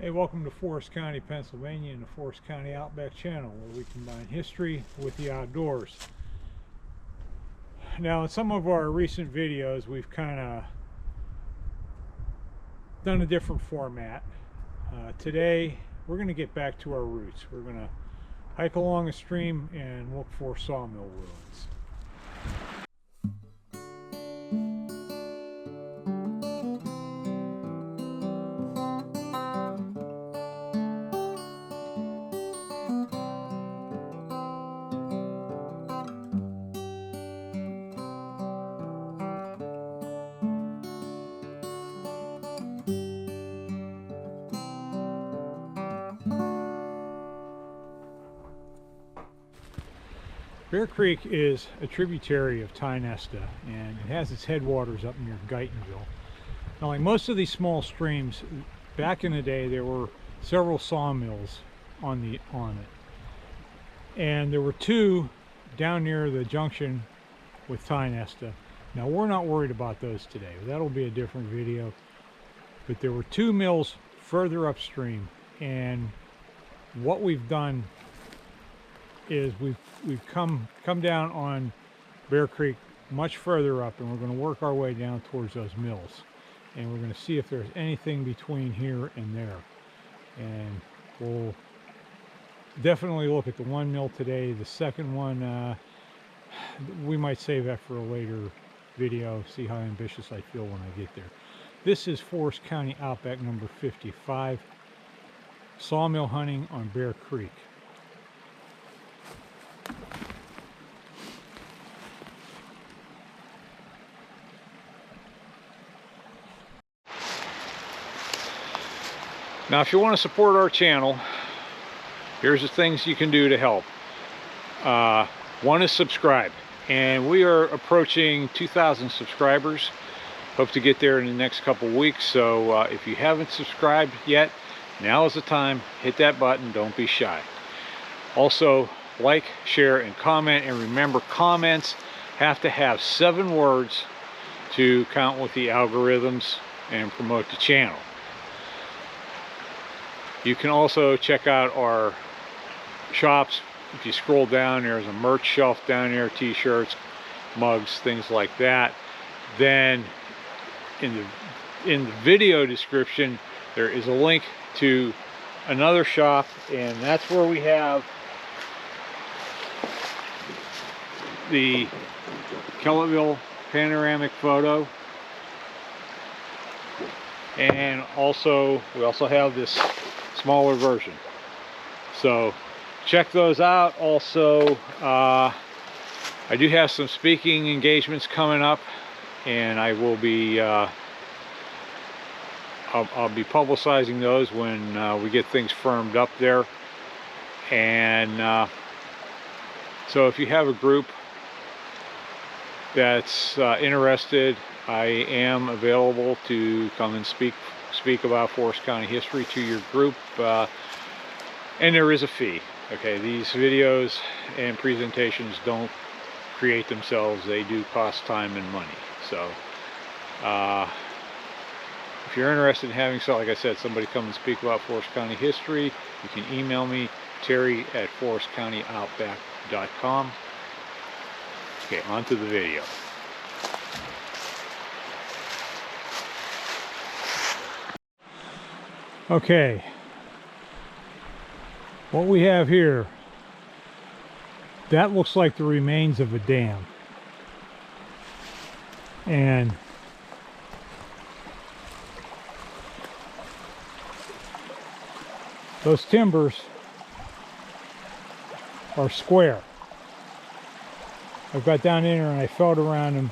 Hey, welcome to Forest County, Pennsylvania and the Forest County Outback channel, where we combine history with the outdoors. Now, in some of our recent videos, we've kind of done a different format. Today, we're going to get back to our roots. We're going to hike along a stream and look for sawmill ruins. Bear Creek is a tributary of Tionesta, and it has its headwaters up near Guytonville. Now, like most of these small streams, back in the day there were several sawmills on it, and there were two down near the junction with Tionesta. Now, we're not worried about those today. That'll be a different video. But there were two mills further upstream, and what we've done is we've come down on Bear Creek much further up, and we're going to work our way down towards those mills, and we're going to see if there's anything between here and there. And we'll definitely look at the one mill today. The second one, we might save that for a later video, see how ambitious I feel when I get there. This is Forest County Outback number 55, sawmill hunting on Bear Creek. Now, if you want to support our channel, here's the things you can do to help. One is subscribe, and we are approaching 2,000 subscribers. Hope to get there in the next couple weeks. So if you haven't subscribed yet, now is the time. Hit that button. Don't be shy. Also, like, share, and comment. And remember, comments have to have 7 words to count with the algorithms and promote the channel. You can also check out our shops. If you scroll down, there's a merch shelf down there, t-shirts, mugs, things like that. Then in the video description, there is a link to another shop, and that's where we have the Kellettville panoramic photo. And also, we also have this smaller version. So check those out. Also, I do have some speaking engagements coming up, and I will be I'll be publicizing those when we get things firmed up there. And so if you have a group that's interested, I am available to come and speak about Forest County history to your group, and there is a fee. Okay, these videos and presentations don't create themselves. They do cost time and money. So if you're interested in having, so like I said, somebody come and speak about Forest County history, you can email me, terry@forestcountyoutback.com. Okay, on to the video. Okay, what we have here, that looks like the remains of a dam. And those timbers are square. I've got down in there and I felt around them.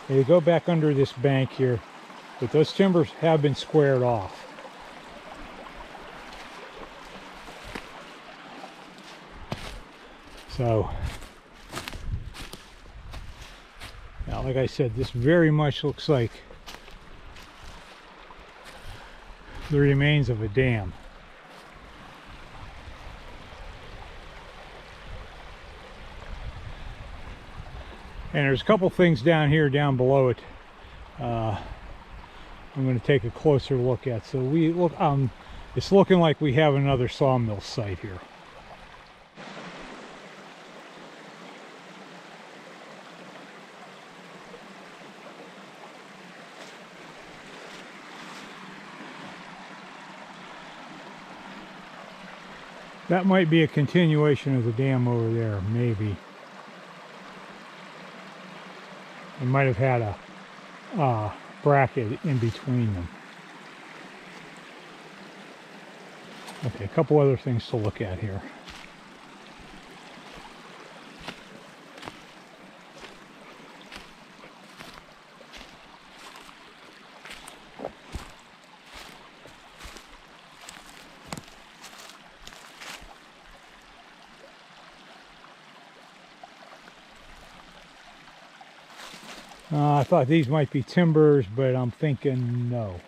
They go back under this bank here, but those timbers have been squared off. So, now like I said, this very much looks like the remains of a dam. And there's a couple things down here, down below it, I'm going to take a closer look at. So we look, It's looking like we have another sawmill site here. That might be a continuation of the dam over there, maybe. It might have had a bracket in between them. Okay, a couple other things to look at here. I thought these might be timbers, but I'm thinking no.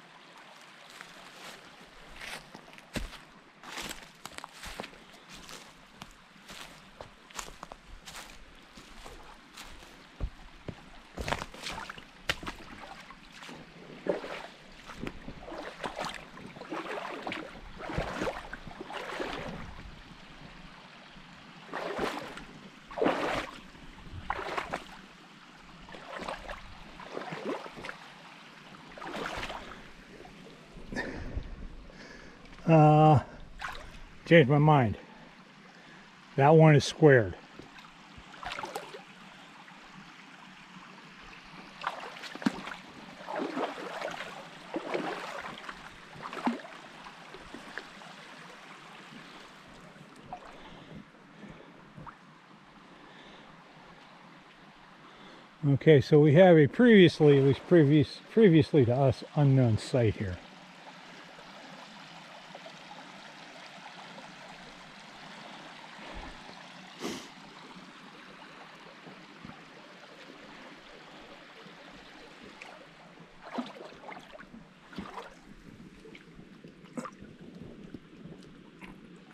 Changed my mind. That one is squared. Okay, so we have a previously, at least previously to us, unknown site here.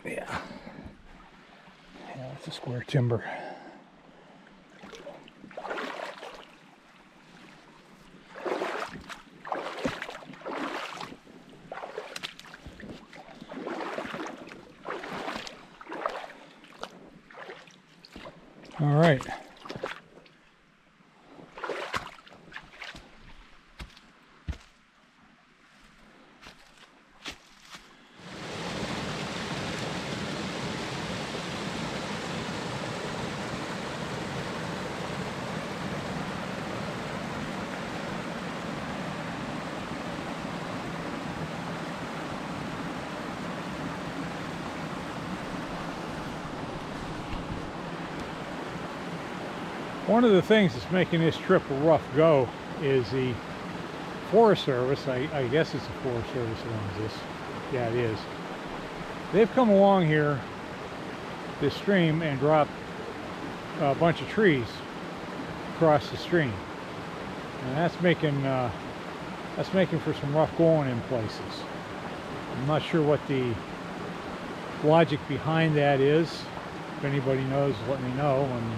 Yeah, that's a square timber. All right. One of the things that's making this trip a rough go is the Forest Service. I guess it's the Forest Service that owns this. Yeah, it is. They've come along here, this stream, and dropped a bunch of trees across the stream. And that's making for some rough going in places. I'm not sure what the logic behind that is. If anybody knows, let me know. And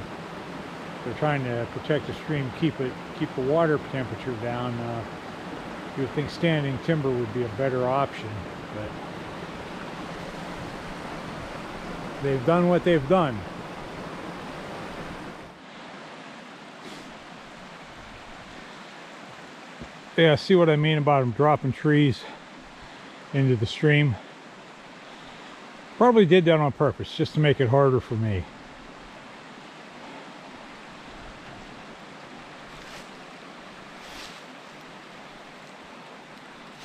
they're trying to protect the stream, keep the water temperature down. You would think standing timber would be a better option, but they've done what they've done. Yeah, see what I mean about them dropping trees into the stream? Probably did that on purpose, just to make it harder for me.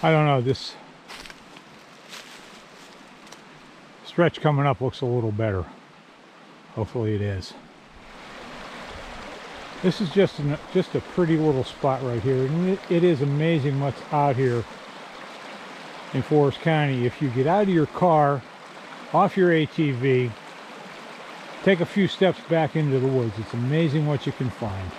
I don't know, this stretch coming up looks a little better. Hopefully it is. This is just a pretty little spot right here, and it is amazing what's out here in Forest County. If you get out of your car, off your ATV, take a few steps back into the woods, it's amazing what you can find.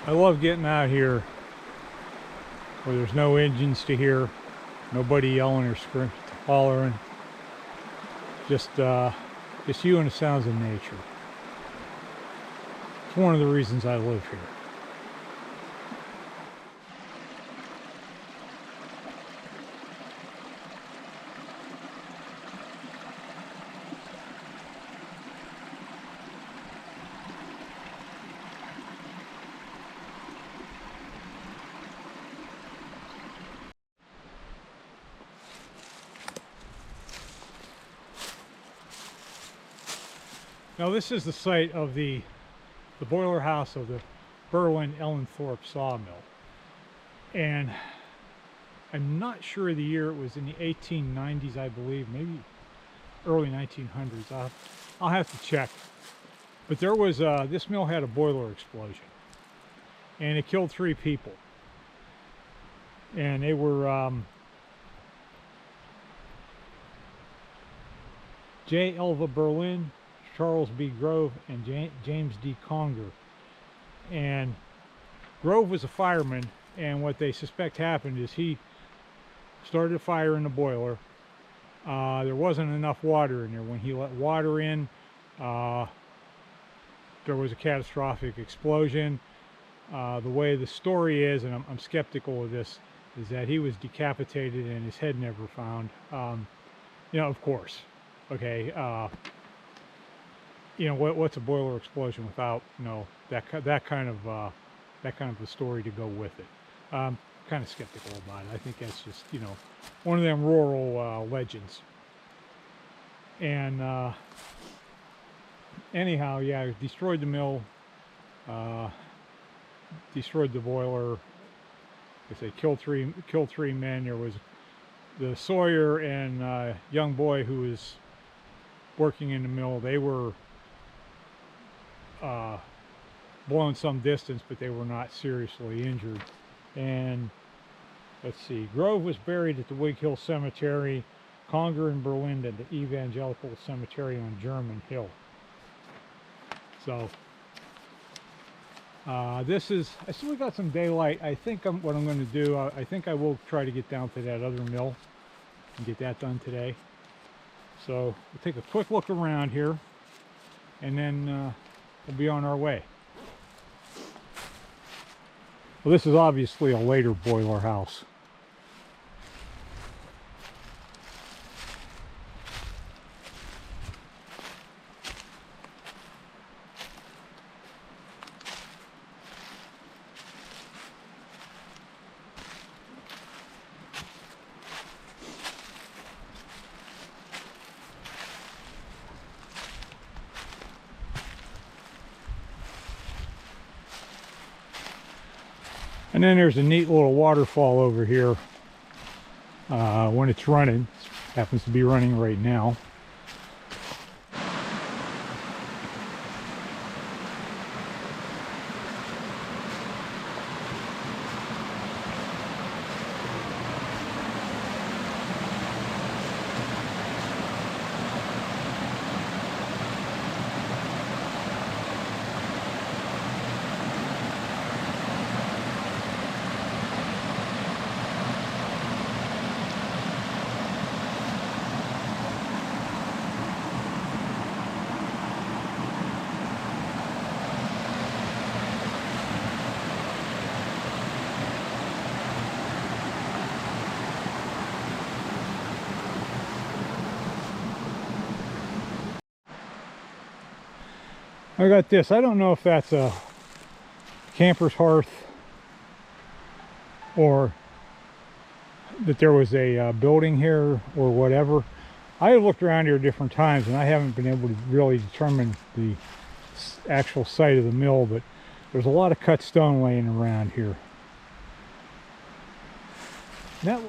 I love getting out here where there's no engines to hear, nobody yelling or screaming, hollering, just you and the sounds of nature. It's one of the reasons I live here. Now this is the site of the boiler house of the Berwyn-Ellenthorpe Sawmill, and I'm not sure of the year. It was in the 1890s, I believe, maybe early 1900s. I'll have to check. But there was this mill had a boiler explosion, and it killed 3 people, and they were J. Elva Berlin, Charles B. Grove, and James D. Conger. And Grove was a fireman, and what they suspect happened is he started a fire in the boiler. There wasn't enough water in there. When he let water in, there was a catastrophic explosion. The way the story is, and I'm skeptical of this, is that he was decapitated and his head never found. You know, of course, okay. You know, what's a boiler explosion without, you know, that kind of a story to go with it? Kind of skeptical about it. I think that's just, you know, one of them rural legends. And anyhow, yeah, destroyed the mill, destroyed the boiler. If they killed three men, there was the Sawyer and young boy who was working in the mill. They were blown some distance, but they were not seriously injured. And let's see, Grove was buried at the Wig Hill Cemetery, Conger and Berlin at the Evangelical Cemetery on German Hill. So this is, I still got some daylight. I think what I'm going to do, I think I will try to get down to that other mill and get that done today. So we'll take a quick look around here, and then we'll be on our way. Well, this is obviously a later boiler house. And then there's a neat little waterfall over here when it's running. It happens to be running right now. I got this. I don't know if that's a camper's hearth or that there was a building here or whatever. I have looked around here different times and I haven't been able to really determine the actual site of the mill, but there's a lot of cut stone laying around here. That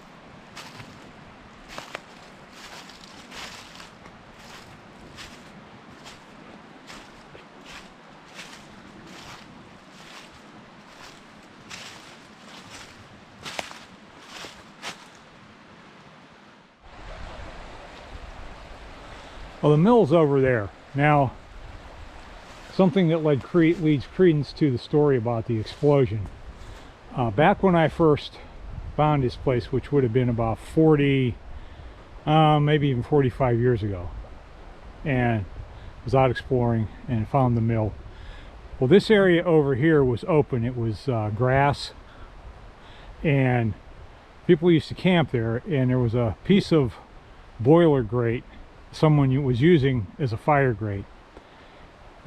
well, the mill's over there. Now, something that leads credence to the story about the explosion. Back when I first found this place, which would have been about 40, maybe even 45 years ago, and was out exploring and found the mill. Well, this area over here was open. It was grass, and people used to camp there, and there was a piece of boiler grate someone was using as a fire grate.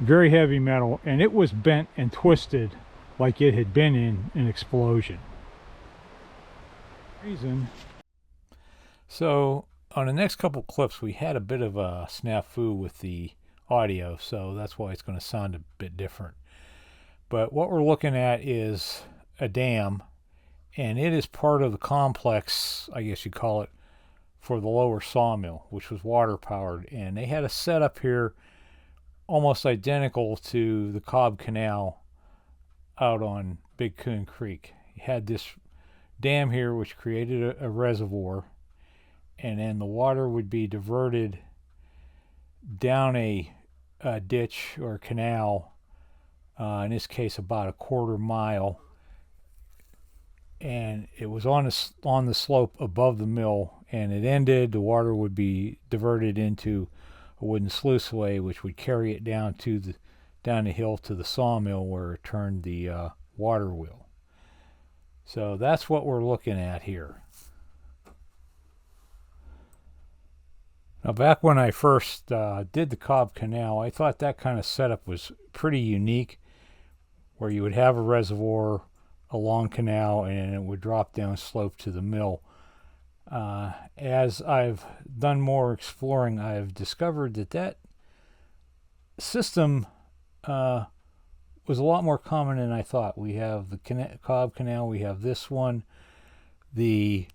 Very heavy metal, and it was bent and twisted like it had been in an explosion. So on the next couple clips we had a bit of a snafu with the audio, so that's why it's going to sound a bit different. But what we're looking at is a dam, and it is part of the complex, I guess you call it, for the lower sawmill, which was water powered, and they had a setup here almost identical to the Cobb Canal out on Big Coon Creek. You had this dam here which created a reservoir, and then the water would be diverted down a ditch or a canal, in this case about a quarter mile, and it was on the slope above the mill, and it ended. The water would be diverted into a wooden sluiceway which would carry it down the hill to the sawmill where it turned the water wheel. So that's what we're looking at here. Now, back when I first did the Cobb Canal, I thought that kind of setup was pretty unique, where you would have a reservoir, a long canal, and it would drop down slope to the mill. As I've done more exploring, I've discovered that system was a lot more common than I thought. We have the Cobb Canal, we have this one. The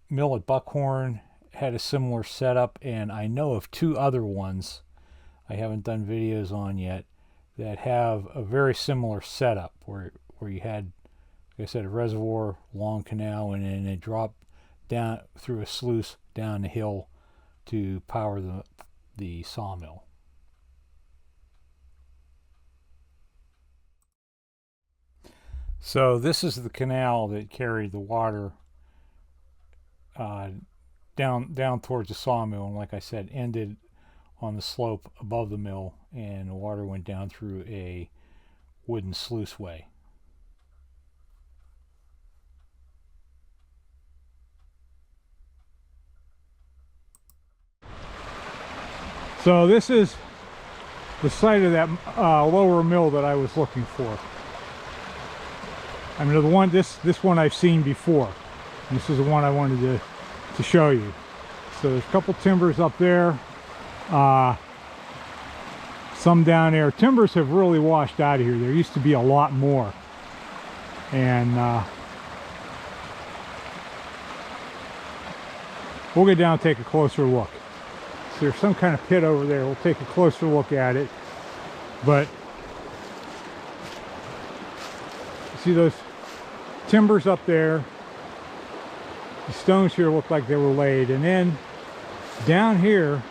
mill at Buckhorn had a similar setup, and I know of two other ones I haven't done videos on yet that have a very similar setup where you had, like I said, a reservoir, long canal, and then it dropped down through a sluice down the hill to power the sawmill. So this is the canal that carried the water down towards the sawmill, and like I said, ended on the slope above the mill, and the water went down through a wooden sluiceway. So this is the site of that lower mill that I was looking for. I mean, the one, this one I've seen before. And this is the one I wanted to show you. So there's a couple timbers up there, some down there. Timbers have really washed out of here. There used to be a lot more, and we'll get down and take a closer look. So there's some kind of pit over there. We'll take a closer look at it. But see those timbers up there? The stones here look like they were laid, and then down here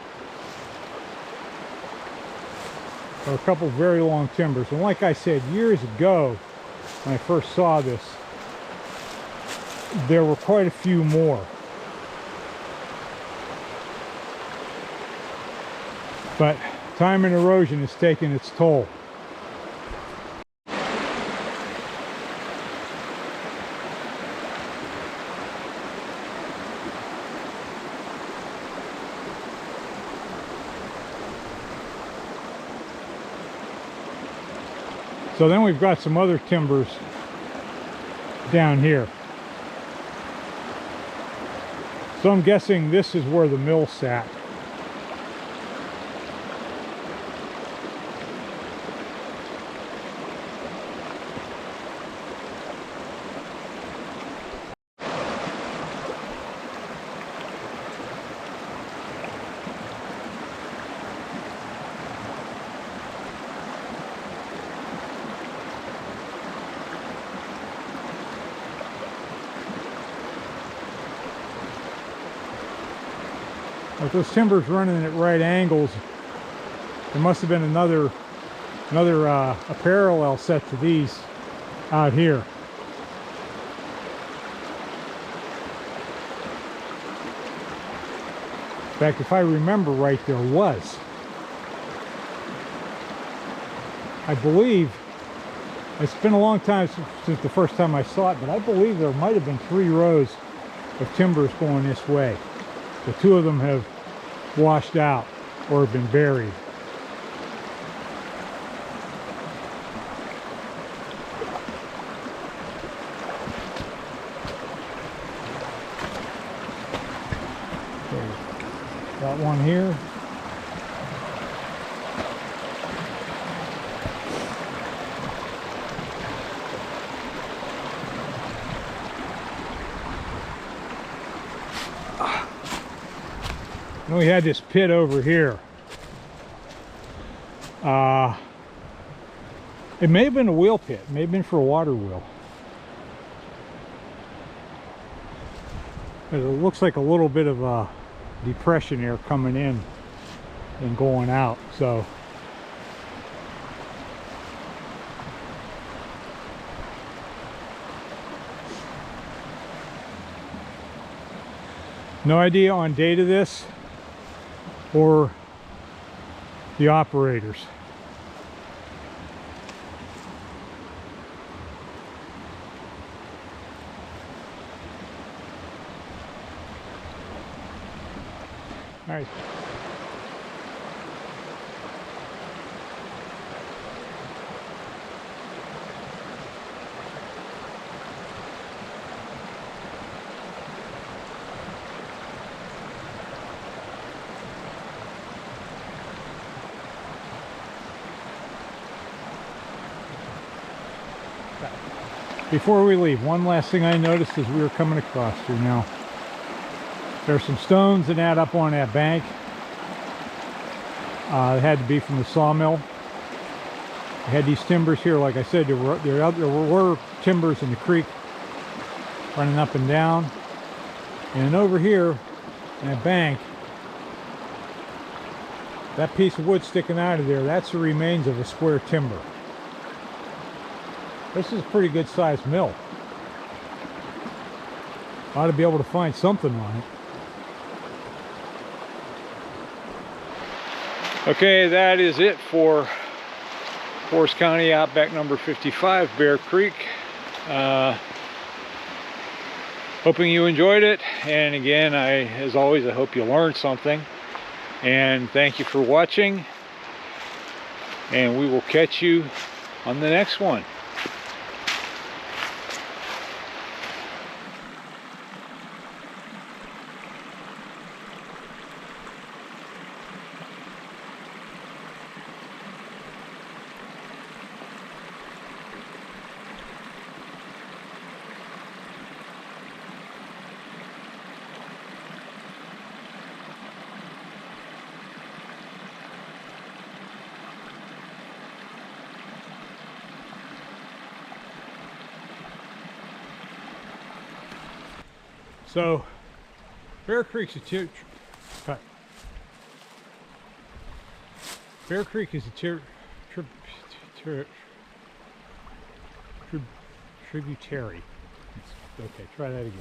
are a couple very long timbers. And like I said, years ago when I first saw this, there were quite a few more. But time and erosion has taken its toll. So then we've got some other timbers down here. So I'm guessing this is where the mill sat. With those timbers running at right angles, there must have been another a parallel set to these out here. In fact, if I remember right, there was. I believe, it's been a long time since the first time I saw it, but I believe there might have been 3 rows of timbers going this way. The 2 of them have washed out or have been buried. Got one here. And we had this pit over here. It may have been a wheel pit. It may have been for a water wheel. But it looks like a little bit of a depression there coming in and going out. So no idea on date of this or the operators. All right. Before we leave, one last thing I noticed as we were coming across here now. There's some stones that add up on that bank. It had to be from the sawmill. I had these timbers here, like I said, there were timbers in the creek running up and down. And over here, in that bank, that piece of wood sticking out of there, that's the remains of a square timber. This is a pretty good sized mill. Ought to be able to find something on it. Okay, that is it for Forest County Outback number 55, Bear Creek. Hoping you enjoyed it. And again, as always, I hope you learned something. And thank you for watching. And we will catch you on the next one. So, Bear Creek's Bear Creek is a tributary. Okay, try that again.